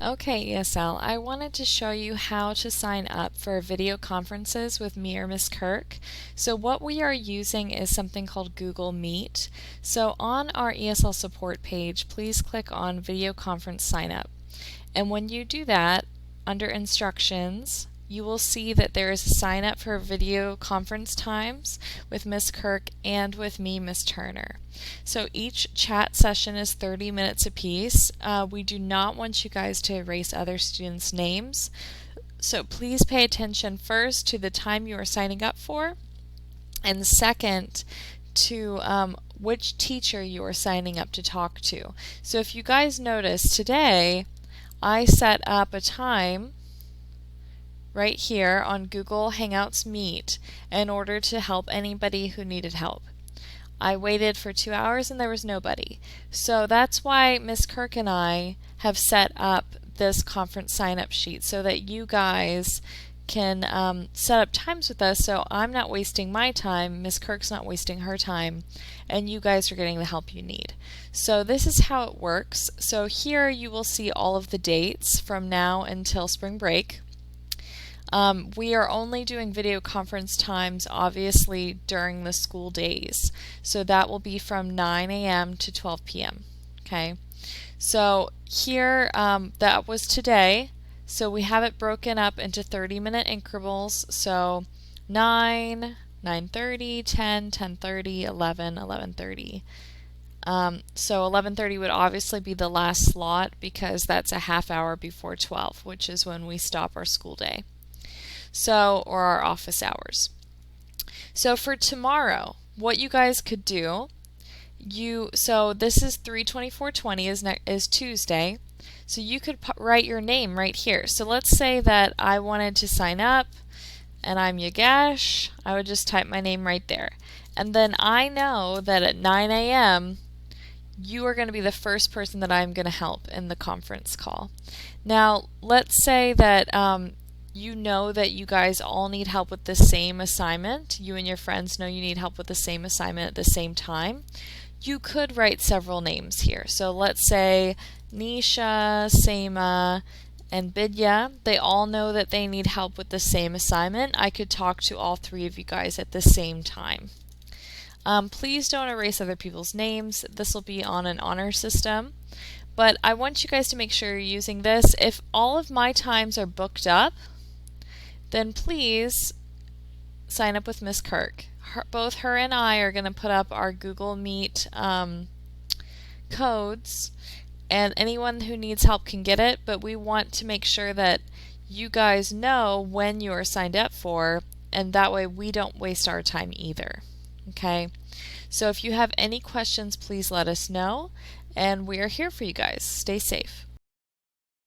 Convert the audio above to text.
Okay, ESL, I wanted to show you how to sign up for video conferences with me or Miss Kirk. So what we are using is something called Google Meet. So on our ESL support page, please click on Video Conference Sign Up. And when you do that, under Instructions, you will see that there is a sign up for video conference times with Miss Kirk and with me, Miss Turner. So each chat session is 30 minutes apiece. We do not want you guys to erase other students' names. So please pay attention first to the time you are signing up for, and second, to which teacher you are signing up to talk to. So if you guys notice today, I set up a time right here on Google Hangouts Meet in order to help anybody who needed help. I waited for 2 hours and there was nobody. So that's why Miss Kirk and I have set up this conference sign-up sheet so that you guys can set up times with us, so I'm not wasting my time, Miss Kirk's not wasting her time, and you guys are getting the help you need. So this is how it works. So here you will see all of the dates from now until spring break. We are only doing video conference times obviously during the school days. So that will be from 9 a.m. to 12 p.m. Okay. So here, that was today. So we have it broken up into 30-minute intervals. So 9, 9:30, 10, 10:30, 11, 11:30. So 11:30 would obviously be the last slot because that's a half hour before 12, which is when we stop our school day. So, or our office hours. So for tomorrow, what you guys could do, so this is 3/24/20 is Tuesday. So you could write your name right here. So let's say that I wanted to sign up and I'm Yogesh. I would just type my name right there. And then I know that at 9 a.m. you are going to be the first person that I'm going to help in the conference call. Now, let's say that you know that you guys all need help with the same assignment. You and your friends know you need help with the same assignment at the same time. You could write several names here. So let's say Nisha, Seema, and Bidya. They all know that they need help with the same assignment. I could talk to all three of you guys at the same time. Please don't erase other people's names. This will be on an honor system. But I want you guys to make sure you're using this. If all of my times are booked up, then please sign up with Miss Kirk. Both her and I are going to put up our Google Meet codes, and anyone who needs help can get it, but we want to make sure that you guys know when you are signed up for, and that way we don't waste our time either. Okay? So if you have any questions, please let us know, and we are here for you guys. Stay safe.